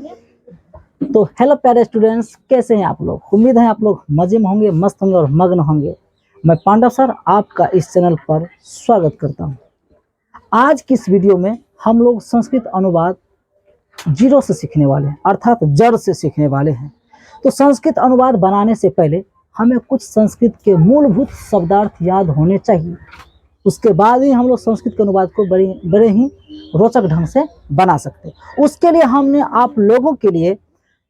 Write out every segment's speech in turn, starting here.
तो हेलो प्यारे स्टूडेंट्स, कैसे हैं आप लोग। उम्मीद है आप लोग मजे में होंगे, मस्त होंगे और मग्न होंगे। मैं पांडव सर आपका इस चैनल पर स्वागत करता हूं। आज की इस वीडियो में हम लोग संस्कृत अनुवाद जीरो से सीखने वाले हैं, अर्थात जड़ से सीखने वाले हैं। तो संस्कृत अनुवाद बनाने से पहले हमें कुछ संस्कृत के मूलभूत शब्दार्थ याद होने चाहिए। उसके बाद ही हम लोग संस्कृत के अनुवाद को बड़े ही रोचक ढंग से बना सकते हैं। उसके लिए हमने आप लोगों के लिए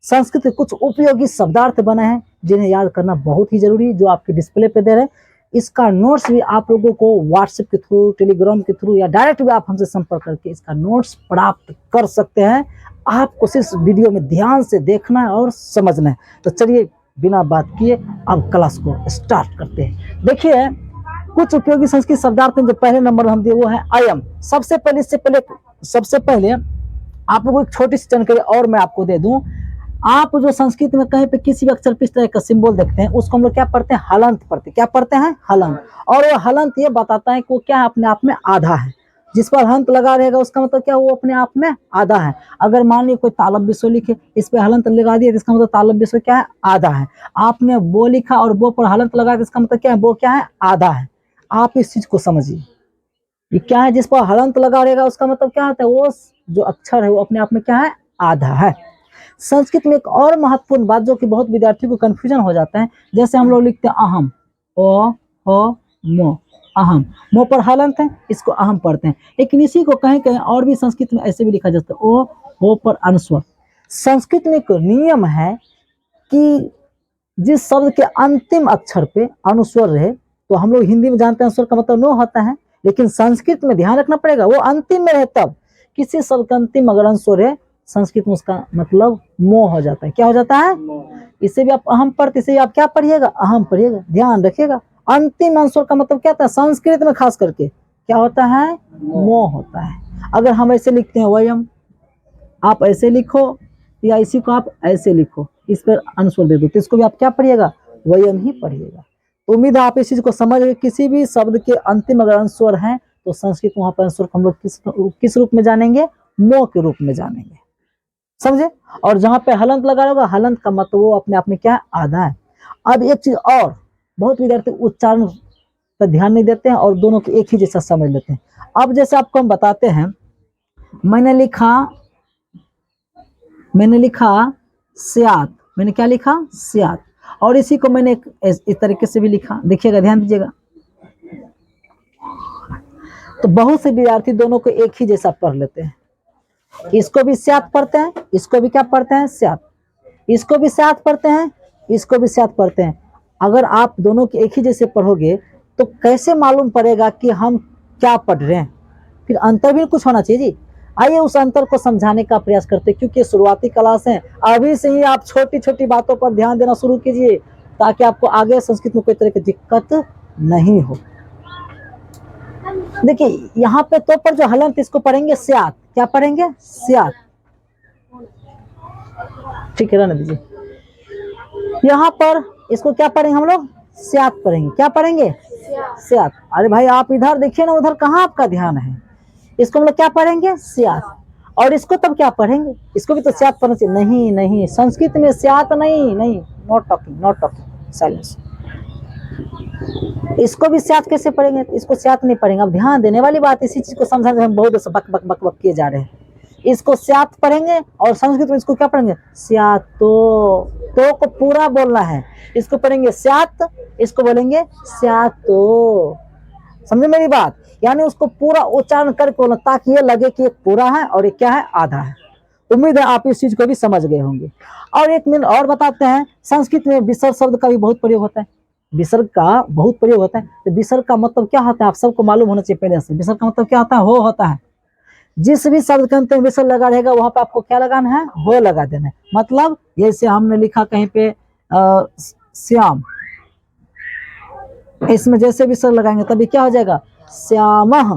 संस्कृत के कुछ उपयोगी शब्दार्थ बनाए हैं, जिन्हें याद करना बहुत ही जरूरी है, जो आपके डिस्प्ले पे दे रहे हैं। इसका नोट्स भी आप लोगों को व्हाट्सएप के थ्रू, टेलीग्राम के थ्रू या डायरेक्ट भी आप हमसे संपर्क करके इसका नोट्स प्राप्त कर सकते हैं। आपको सिर्फ वीडियो में ध्यान से देखना है और समझना है। तो चलिए बिना बात किए अब क्लास को स्टार्ट करते हैं। देखिए, कुछ उपयोगी संस्कृत शब्दार्थ जो पहले नंबर हम दिए वो है अयम। सबसे पहले आप लोगों को एक छोटी सी जानकारी और मैं आपको दे दूं। आप जो संस्कृत में कहीं पे किसी भी अक्षर पे इस तरह का सिंबल देखते हैं, उसको हम लोग क्या पढ़ते हैं, हलंत पढ़ते हैं। क्या पढ़ते हैं, हलंत। और वो हलंत ये बताता है कि वो क्या अपने आप में आधा है। जिस पर हलंत लगा रहेगा उसका मतलब क्या, वो अपने आप में आधा है। अगर मान लीजिए कोई तालब विषय लिखे, इस पे हलंत लगा दिया, इसका मतलब तालब विषय क्या है, आधा है। आपने वो लिखा और वो पर हलंत लगा दिया, इसका मतलब क्या है, वो क्या है, आधा है। आप इस चीज को समझिए। ये क्या है, जिस पर हलंत लगा रहेगा उसका मतलब क्या होता है, वो जो अक्षर है वो अपने आप में क्या है, आधा है। संस्कृत में एक और महत्वपूर्ण बात जो कि बहुत विद्यार्थियों को कंफ्यूजन हो जाता है, जैसे हम लोग लिखते हैं अहम, ओ हो मो, अहम। मो पर हलंत है, इसको अहम पढ़ते हैं। लेकिन इसी को कहीं कहीं और भी संस्कृत में ऐसे भी लिखा जाता है, ओ हो पर अनुस्वर। संस्कृत में एक नियम है कि जिस शब्द के अंतिम अक्षर पे अनुस्वर रहे, तो हम लोग हिंदी में जानते हैं अनुस्वर का मतलब नो होता है, लेकिन संस्कृत में ध्यान रखना पड़ेगा वो अंतिम में रहे। तब किसी शब्द का अंतिम अगर अनुस्वर है, संस्कृत में उसका मतलब मो हो जाता है। क्या हो जाता है, इसे भी आप अहम पढ़ते, इसे आप क्या पढ़िएगा, अहम पढ़िएगा। ध्यान रखिएगा, अंतिम अनुस्वर का मतलब क्या होता है, संस्कृत में खास करके क्या होता है, मो होता है। अगर हम ऐसे लिखते हैं वयम, आप ऐसे लिखो या इसी को आप ऐसे लिखो, इस पर अनुस्वर दे दो, तो इसको भी आप क्या पढ़िएगा, वयम ही पढ़िएगा। उम्मीद है आप इस चीज को समझ गए। किसी भी शब्द के अंतिम अगर अनुस्वर है तो संस्कृत वहां पर अनुस्वर हम लोग किस रूप में जानेंगे, मो के रूप में जानेंगे, समझे। और जहां पे हलंत लगा होगा, हलंत का मतलब वो अपने आप में क्या है, आधा है। अब एक चीज और, बहुत विद्यार्थी उच्चारण पर ध्यान नहीं देते हैं और दोनों को एक ही जैसा समझ लेते हैं। अब जैसे आपको हम बताते हैं, मैंने लिखा स्यात, मैंने क्या लिखा, स्यात। और इसी को मैंने इस तरीके से भी लिखा, देखिएगा, ध्यान दीजिएगा। तो बहुत से विद्यार्थी दोनों को एक ही जैसा पढ़ लेते हैं। इसको भी स्यात पढ़ते हैं, इसको भी क्या पढ़ते हैं, स्यात। इसको भी स्यात पढ़ते हैं, इसको भी स्यात पढ़ते हैं। अगर आप दोनों के एक ही जैसे पढ़ोगे तो कैसे मालूम पड़ेगा कि हम क्या पढ़ रहे हैं। फिर अंतर भी कुछ होना चाहिए जी। आइए उस अंतर को समझाने का प्रयास करते हैं, क्योंकि शुरुआती क्लास है। अभी से ही आप छोटी छोटी बातों पर ध्यान देना शुरू कीजिए, ताकि आपको आगे संस्कृत में कोई तरह की दिक्कत नहीं हो। देखिए यहाँ पे तो पर जो हलंत, इसको पढ़ेंगे स्यात। क्या पढ़ेंगे, स्यात। ठीक है, रहने दीजिए। यहाँ पर इसको क्या पढ़ेंगे हम लोग, स्यात पढ़ेंगे। क्या पढ़ेंगे, स्यात। अरे भाई आप इधर देखिए ना, उधर कहाँ आपका ध्यान है। इसको हम लोग क्या पढ़ेंगे, स्यात। और इसको तब क्या पढ़ेंगे, इसको भी तो स्यात पढ़ना चाहिए। नहीं नहीं, संस्कृत में स्यात नहीं, नहीं, नॉट टॉकिंग, साइलेंस। इसको भी स्यात कैसे पढ़ेंगे, इसको स्यात नहीं पढ़ेंगे। अब ध्यान देने वाली बात, इसी चीज को समझाने हम बहुत बक बक बक बक किए जा रहे हैं। इसको स्यात पढ़ेंगे और संस्कृत में इसको क्या पढ़ेंगे, स्यातो। तो को पूरा बोलना है, इसको पढ़ेंगे स्यात, इसको बोलेंगे स्यातो। समझे मेरी बात, यानी उसको पूरा उच्चारण करके बोलना, ताकि ये लगे कि एक पूरा है और एक क्या है, आधा है। उम्मीद है आप इस चीज को भी समझ गए होंगे। और एक मिनट और बताते हैं, संस्कृत में विसर्ग शब्द का भी बहुत प्रयोग होता है। विसर्ग का बहुत प्रयोग होता है। तो विसर्ग का मतलब क्या होता है, आप सबको मालूम होना चाहिए पहले से। विसर्ग का मतलब क्या होता है, हो होता है। जिस भी शब्द के अंत में विसर्ग लगा रहेगा वहां पे आपको क्या लगाना है, हो लगा देना है। मतलब जैसे हमने लिखा कहीं पे श्याम, इसमें जैसे विसर्ग लगाएंगे तभी क्या हो जाएगा, श्यामः।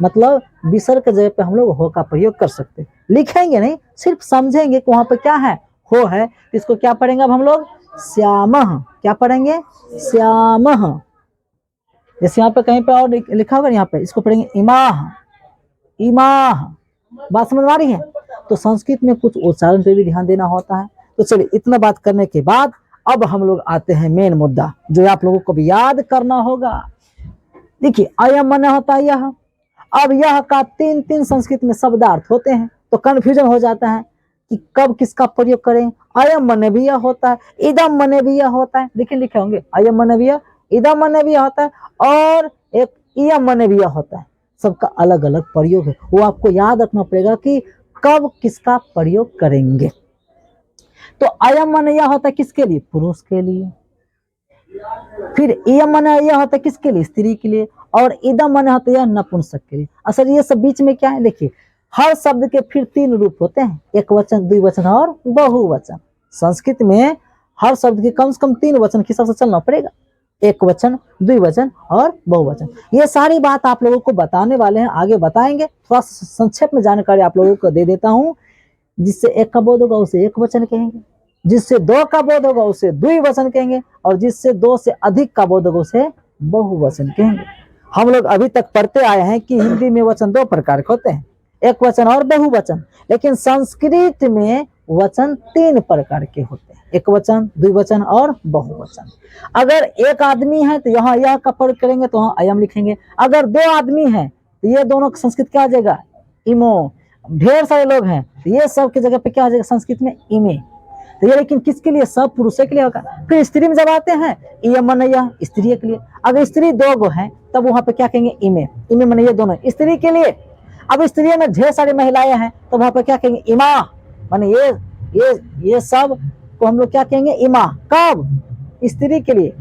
मतलब विसर्ग के जगह पे हम लोग हो का प्रयोग कर सकते हैं। लिखेंगे नहीं, सिर्फ समझेंगे कि वहां पे क्या है, हो है। इसको क्या पढ़ेंगे अब हम लोग, श्यामः। क्या पढ़ेंगे, श्यामः। जैसे यहाँ पे कहीं पे और लिखा होगा, यहाँ पे इसको पढ़ेंगे इमाह, इमाह। बात समझ आ रही है। तो संस्कृत में कुछ उच्चारण पे भी ध्यान देना होता है। तो चलिए, इतना बात करने के बाद अब हम लोग आते हैं मेन मुद्दा, जो आप लोगों को भी याद करना होगा। देखिए, अयम माने होता है यह। अब यह का तीन तीन संस्कृत में शब्दार्थ होते हैं, तो कंफ्यूजन हो जाता है कि कब किसका प्रयोग करें। अयम माने भी यह होता है, इदम माने भी यह होता है। देखिए, लिखे होंगे अयम माने भी यह, इदम माने भी यह होता है, और एक इयम माने भी यह होता है। सबका अलग अलग प्रयोग है, वो आपको याद रखना पड़ेगा कि कब किसका प्रयोग करेंगे। तो अयम माने यह होता है किसके लिए? पुरुष के लिए। फिर इयम माने यह होता है किसके लिए? स्त्री के लिए। और इदम माने होता है यह नपुंसक के लिए। असल ये सब बीच में क्या है, देखिए, हर शब्द के फिर तीन रूप होते हैं, एक वचन, द्विवचन और बहुवचन। संस्कृत में हर शब्द के कम से कम तीन वचन के हिसाब से चलना पड़ेगा, एक वचन, द्विवचन और बहुवचन। ये सारी बात आप लोगों को बताने वाले हैं, आगे बताएंगे। थोड़ा संक्षेप में जानकारी आप लोगों को दे देता हूँ। जिससे एक का बोध होगा उसे एक वचन कहेंगे, जिससे दो का बोध होगा उसे द्विवचन कहेंगे, और जिससे दो से अधिक का बोध होगा उसे बहुवचन कहेंगे। हम लोग अभी तक पढ़ते आए हैं कि हिंदी में वचन दो प्रकार के होते हैं, एक वचन और बहुवचन। लेकिन संस्कृत में वचन तीन प्रकार के होते हैं, एक वचन, द्विवचन और बहुवचन। अगर एक आदमी है तो यहाँ यह का प्रयोग करेंगे, तो वहाँ अयम लिखेंगे। अगर दो आदमी है तो ये दोनों संस्कृत क्या आ जाएगा? इमो। ढेर सारे लोग हैं तो ये सब की जगह पे क्या आ जाएगा संस्कृत में? इमे। तो ये लेकिन किसके लिए? सब पुरुषों के लिए होगा। फिर स्त्री में जब आते हैं, इयम माने यह स्त्री के लिए। अगर स्त्री दो गो है तब वहां पे क्या कहेंगे? इमे। इमे माने ये दोनों स्त्री के लिए। अब स्त्री में ढेर सारी महिलाएं हैं तो वहां पे क्या कहेंगे? इमा। माने ये सब को हम लोग क्या कहेंगे? इमा। कब? स्त्री के लिए।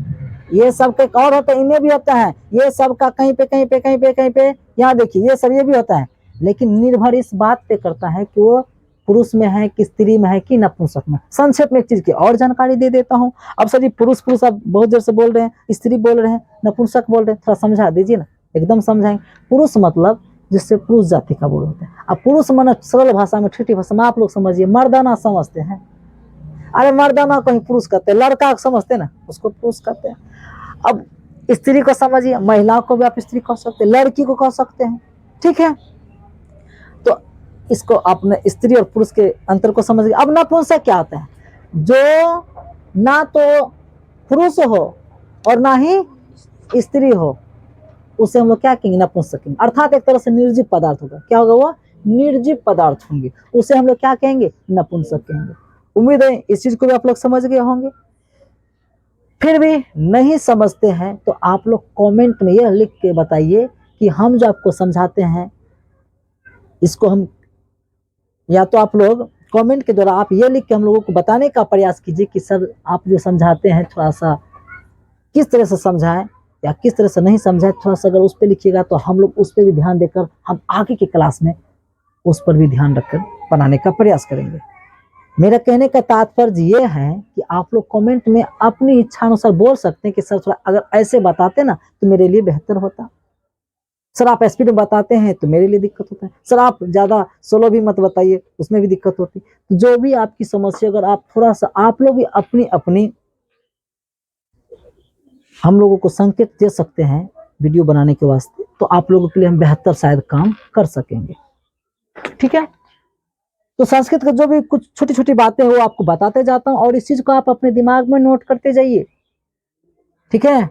ये सब के और होता है, इनमें भी होता है, ये सब का कहीं पे कहीं पे कहीं पे कहीं पे, यहाँ देखिए ये सब ये भी होता है। लेकिन निर्भर इस बात पे करता है कि वो पुरुष में है कि स्त्री में है कि नपुंसक में। संक्षेप में एक चीज की और जानकारी दे देता हूँ। अब सर जी पुरुष पुरुष आप बहुत देर से बोल रहे हैं, स्त्री बोल रहे हैं, नपुंसक बोल रहे हैं, थोड़ा समझा दीजिए ना। एकदम समझाएंगे। पुरुष मतलब जिससे पुरुष जाति का बोल होता है। अब पुरुष माना सरल भाषा में, ठेठी भाषा में आप लोग समझिए, मर्दाना समझते हैं। अरे मर्दाना कहीं पुरुष कहते हैं, लड़का समझते ना, उसको पुरुष कहते हैं। अब स्त्री को समझिए, महिलाओं को भी आप स्त्री कह सकते हैं, लड़की को कह सकते हैं, ठीक है। तो इसको आपने स्त्री और पुरुष के अंतर को समझ गया। अब नपुंसक क्या होता है? जो ना तो पुरुष हो और ना ही स्त्री हो, उसे हम लोग क्या कहेंगे? नपुंसक कहेंगे। अर्थात एक तरह से निर्जीव पदार्थ होगा। क्या होगा? वो निर्जीव पदार्थ होंगे, उसे हम लोग क्या कहेंगे? नपुंसक कहेंगे। उम्मीद है इस चीज को भी आप लोग समझ गए होंगे। फिर भी नहीं समझते हैं तो आप लोग कमेंट में यह लिख के बताइए कि हम जो आपको समझाते हैं इसको हम, या तो आप लोग कमेंट के द्वारा आप ये लिख के हम लोगों को बताने का प्रयास कीजिए कि सर आप जो समझाते हैं थोड़ा सा किस तरह से समझाएं या किस तरह से नहीं समझाएं। थोड़ा सा अगर उस पर लिखिएगा तो हम लोग उस पर भी ध्यान देकर हम आगे की क्लास में उस पर भी ध्यान रखकर बनाने का प्रयास करेंगे। मेरा कहने का तात्पर्य ये है कि आप लोग कमेंट में अपनी इच्छा अनुसार बोल सकते हैं कि सर थोड़ा अगर ऐसे बताते ना तो मेरे लिए बेहतर होता। सर आप स्पीड में बताते हैं तो मेरे लिए दिक्कत होता है। सर आप ज्यादा स्लो भी मत बताइए, उसमें भी दिक्कत होती है। जो भी आपकी समस्या, अगर आप थोड़ा सा आप लोग भी अपनी अपनी हम लोगों को संकेत दे सकते हैं वीडियो बनाने के वास्ते, तो आप लोगों के लिए हम बेहतर शायद काम कर सकेंगे, ठीक है। तो संस्कृत का जो भी कुछ छोटी छोटी बातें हैं वो आपको बताते जाता हूँ, और इस चीज को आप अपने दिमाग में नोट करते जाइए, ठीक है।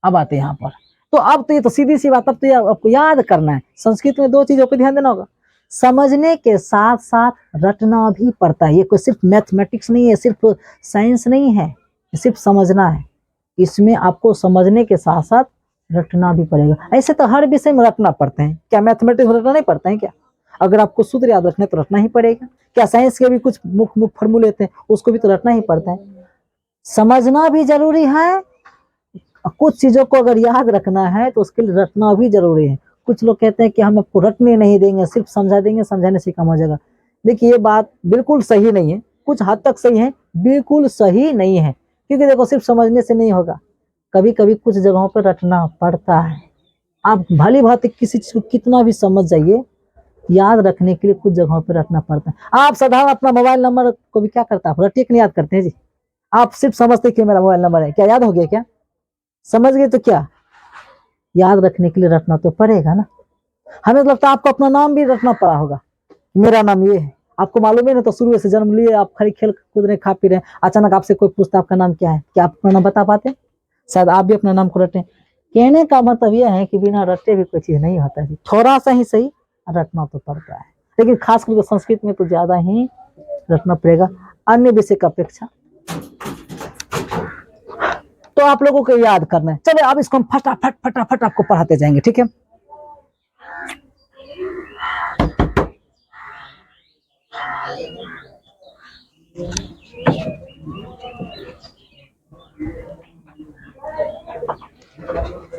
अब आते हैं यहाँ पर। तो अब तो ये तो सीधी सी बात, अब तो ये आपको याद करना है। संस्कृत में दो चीजों पर ध्यान देना होगा, समझने के साथ साथ रटना भी पड़ता है। ये कोई सिर्फ मैथमेटिक्स नहीं है, सिर्फ साइंस नहीं है, सिर्फ समझना है। इसमें आपको समझने के साथ साथ रटना भी पड़ेगा। ऐसे तो हर विषय में रटना पड़ते हैं, क्या मैथमेटिक्स में रटना नहीं पड़ता है क्या? अगर आपको सूत्र याद रखने तो रटना ही पड़ेगा। क्या साइंस के भी कुछ मुख्य फॉर्मूले थे, उसको भी तो रटना ही पड़ता है। समझना भी जरूरी है, कुछ चीजों को अगर याद रखना है तो उसके लिए रटना भी जरूरी है। कुछ लोग कहते हैं कि हम आपको रटने नहीं देंगे, सिर्फ समझा देंगे, समझाने से काम हो जाएगा। देखिए ये बात बिल्कुल सही नहीं है, कुछ हद तक सही है, बिल्कुल सही नहीं है। क्योंकि देखो सिर्फ समझने से नहीं होगा, कभी कभी कुछ जगहों पर रटना पड़ता है। आप भली भांति किसी चीज को कितना भी समझ जाइए, याद रखने के लिए कुछ जगहों पर रटना पड़ता है। आप साधारण अपना मोबाइल नंबर को भी क्या करता है, रटिए नहीं याद करते हैं जी। आप सिर्फ समझते कि मेरा मोबाइल नंबर है, क्या याद हो गया? क्या समझ गए? तो क्या याद रखने के लिए रटना तो पड़ेगा ना। हमें तो लगता है आपको अपना नाम भी रटना पड़ा होगा, मेरा नाम ये है। आपको मालूम है ना, तो शुरू से जन्म लिए आप खाली खेल कूद रहे, खा पी रहे हैं, अचानक आपसे कोई पूछता आपका नाम क्या है, क्या आप अपना नाम बता पाते? शायद आप भी अपना नाम को रटे। कहने का मतलब यह है कि बिना रटे भी कोई चीज नहीं होता है, थोड़ा सा ही सही रटना तो पड़ता है, लेकिन खास करके संस्कृत में तो ज्यादा ही रटना पड़ेगा अन्य विषय की अपेक्षा। तो आप लोगों को याद करना है। चलिए अब इसको हम फटाफट फटाफट आपको पढ़ाते जाएंगे, ठीक है।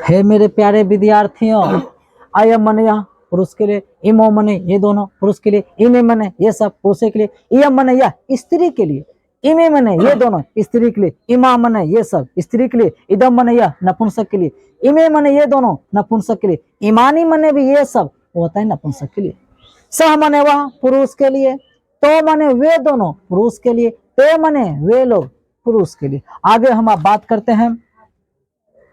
हे मेरे प्यारे विद्यार्थियों, आय मन यह पुरुष के लिए, इमो मने ये दोनों पुरुष के लिए, इमे मने ये सब पुरुष के लिए, इम मने यह स्त्री के लिए, इमे मने ये दोनों स्त्री के लिए, इमा मने ये सब स्त्री के लिए, इदम मने यह नपुंसक के लिए, इमे मने ये दोनों नपुंसक के लिए, इमानी मने भी ये सब होता है नपुंसक के लिए, सह मने वह पुरुष के लिए, तो मने वे दोनों पुरुष के लिए, ते मने वे लोग पुरुष के लिए। आगे हम आप बात करते हैं,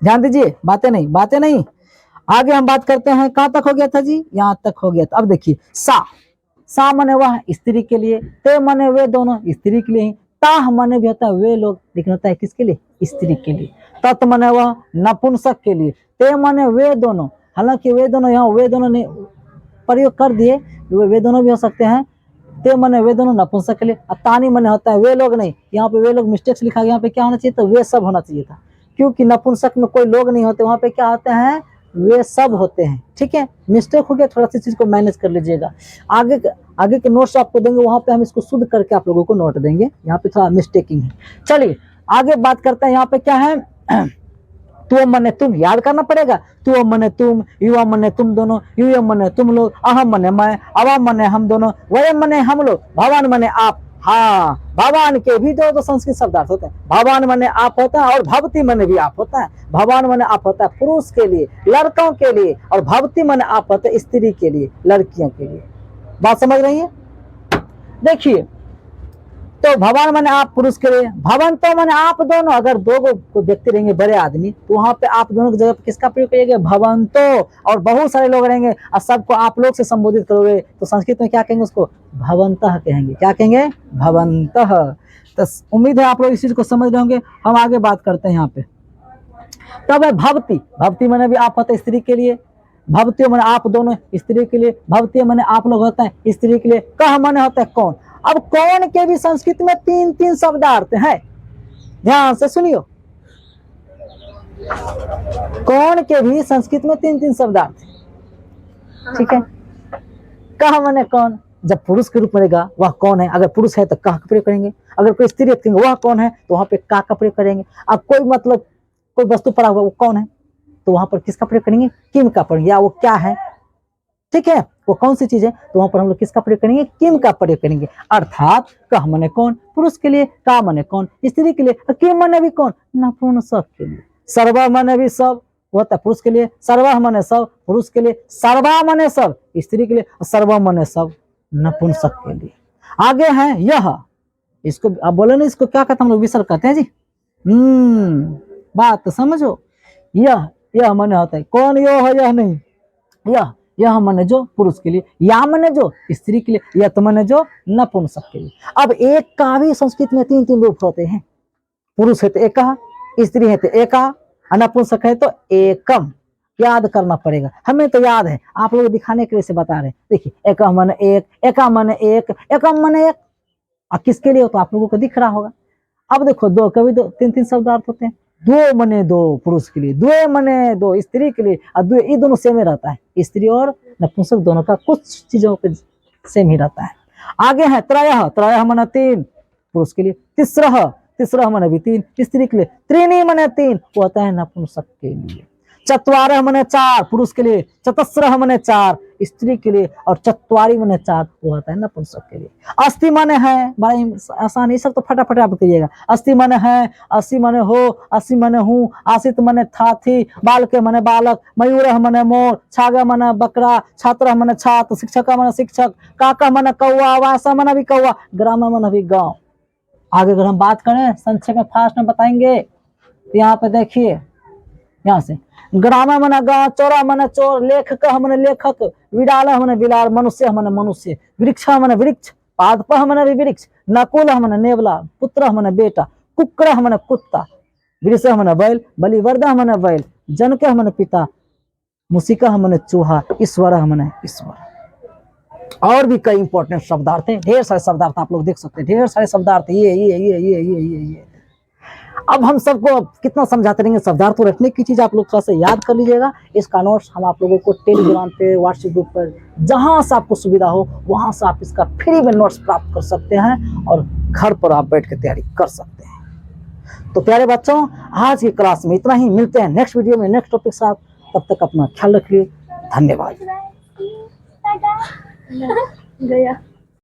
ध्यान दीजिए, बातें नहीं। आगे हम बात करते हैं, कहां तक हो गया था जी? यहाँ तक हो गया था। अब देखिए, सा मने वह स्त्री के लिए, ते मने वे दोनों स्त्री के लिए, ताह मने भी होता है वे लोग, लेकिन होता है किसके लिए? स्त्री के लिए। तत् मने वह नपुंसक के लिए, ते मने वे दोनों, हालांकि वे दोनों यहाँ वे दोनों ने प्रयोग कर दिए, वे दोनों भी हो सकते हैं, ते मने वे दोनों नपुंसक के लिए, तानी मने होता है वे लोग नहीं, यहाँ पे वे लोग मिस्टेक लिखा गया, यहाँ पे क्या होना चाहिए था? वे सब होना चाहिए था, क्योंकि नपुंसक में कोई लोग नहीं होते, वहां पे क्या होते हैं? वे सब होते हैं, ठीक है। मिस्टेक हो गया, थोड़ा सी चीज को मैनेज कर लीजिएगा। आगे के नोट्स आपको देंगे, वहां पे हम इसको शुद्ध करके आप लोगों को नोट देंगे, यहाँ पे थोड़ा मिस्टेकिंग है। चलिए आगे बात करते हैं, यहाँ पे क्या है? तू मने तुम, याद करना पड़ेगा। तू मने तुम, युवा मने तुम दोनों, युवा मने तुम लोग, अहम मने मैं, अवा मने हम दोनों, वयम मने हम लोग, भगवान मने आप। हाँ, भगवान के भी दो संस्कृत शब्दार्थ होते हैं, भगवान मने आप होता है और भवती मने भी आप होता है। भगवान मने आप होता है पुरुष के लिए, लड़कों के लिए, और भवती मने आप होता है स्त्री के लिए, लड़कियों के लिए। बात समझ रही है? देखिए, तो भवन मने आप पुरुष के लिए, भवन तो मने आप दोनों, अगर दो को देखते रहेंगे बड़े आदमी, तो वहां पे आप दोनों की जगह पे किसका प्रयोग करिएगा? भवन तो। और बहुत सारे लोग रहेंगे और सबको आप लोग से संबोधित करोगे, तो संस्कृत में क्या कहेंगे? उसको भवंतः कहेंगे। क्या कहेंगे? भवंतः। तो उम्मीद है आप लोग इस चीज को समझ रहे होंगे। हम आगे बात करते हैं यहाँ पे। तब है भवती, भवती मने भी आप होता है स्त्री के लिए, भवती मने आप दोनों स्त्री के लिए, भवती मने आप लोग होता है स्त्री के लिए, कह मने होता है कौन। अब कौन के भी संस्कृत में 3 शब्दार्थ हैं, ध्यान से सुनियो। कौन के भी संस्कृत में 3 शब्दार्थ, ठीक है। कह मने कौन, जब पुरुष के रूप में रहेगा वह कौन है, अगर पुरुष है तो कह का प्रयोग करेंगे, अगर कोई स्त्री है तो वह कौन है, तो वहां पे का प्रयोग करेंगे। अब कोई मतलब कोई वस्तु पड़ा हुआ वो कौन है, तो वहां पर किसका प्रयोग करेंगे? किम का प्रयोग, या वो क्या है, ठीक है, वो कौन सी चीज है, तो वहां पर हम लोग किसका प्रयोग करेंगे? किम का प्रयोग करेंगे। अर्थात कह मने कौन पुरुष के लिए, का मने कौन स्त्री के लिए, किम मने भी कौन नपुंसक के लिए, सर्व मने भी सब होता है पुरुष के लिए, सर्व मने सब पुरुष के लिए, सर्वा मने सब स्त्री के लिए, और सर्व मने सब नपुंसक के लिए। आगे है यह, इसको आप बोले ना, इसको क्या कहते हैं हम लोग? विसर्ग कहते हैं जी। बात तो समझो। यह मने होता है कौन, यो है यह नहीं, यह मने जो पुरुष के लिए, या मने जो स्त्री के लिए, यत मने जो नपुंसक के लिए। अब एक का भी संस्कृत में 3 रूप होते हैं, पुरुष है तो एक, स्त्री है तो एक, नपुंसक है तो एकम। याद करना पड़ेगा, हमें तो याद है, आप लोग दिखाने के लिए से बता रहे हैं। देखिए, एक मने एक, एकम मने एक, एकम मने एक, और किसके लिए हो तो आप लोगों को दिख रहा होगा। अब देखो, दो कभी 3 शब्दार्थ होते हैं, दो मने दो पुरुष के लिए, द्वे मने दो स्त्री के लिए, और द्वे ये दोनों सेम ही रहता है, स्त्री और नपुंसक दोनों का कुछ चीजों पे सेम ही रहता है। आगे है त्रयः, त्रयः मने 3 पुरुष के लिए, तीसरा मने भी 3 स्त्री के लिए, त्रीणि मने 3 वो होता है नपुंसक के लिए, चत्वारः मने 4 पुरुष के लिए, चतस्रः मने 4 स्त्री के लिए, और चत्वारी मने 4 वो होता है नपुंसक के लिए। अस्ति मने है, बड़ा ही आसान, ये सब तो फटाफट आप करिएगा। अस्ति मने है, अस्सी मने हो, अस्सी मने हूँ, आसित मने था थी, बाल के मने बालक, मयूरः मने मोर, छागा मने बकरा, छात्र मने छात्र, शिक्षक मने शिक्षक, काका मने कौआ, वासा मने भी कौआ, ग्राम मने भी गाँव। आगे अगर हम बात करें संक्षेप में फास्ट में बताएंगे, तो यहाँ पे देखिए, यहाँ से ग्राम मने गाँव, चोरा मने चोर, लेखक मने लेखक, विडाल मने बिलार, मनुष्य मने मनुष्य, वृक्ष मने वृक्ष, पादपः मने वृक्ष, नकुलः मने नेवला, पुत्रः मने बेटा, कुक्करः मने कुत्ता, वृषः मने बैल, बलिवर्धः मने बैल, जनकः मने पिता, मुसिकः मने चूहा, ईश्वरः मने ईश्वर। और भी कई इंपॉर्टेंट शब्दार्थ हैं, ढेर सारे शब्दार्थ आप लोग देख सकते हैं, ढेर सारे शब्दार्थ ये। अब हम सबको कितना समझाते रहेंगे, शब्दार्थ को रखने की चीज आप लोग थोड़ा सा याद कर लीजिएगा। इसका नोट्स हम आप लोगों को टेलीग्राम पे, व्हाट्सएप ग्रुप पर, जहां से आपको सुविधा हो वहां से आप इसका फ्री में नोट्स प्राप्त कर सकते हैं और घर पर आप बैठ के तैयारी कर सकते हैं। तो प्यारे बच्चों, आज की क्लास में इतना ही, मिलते हैं नेक्स्ट वीडियो में नेक्स्ट टॉपिक साथ। तब तक अपना ख्याल रखिए, धन्यवाद। गया।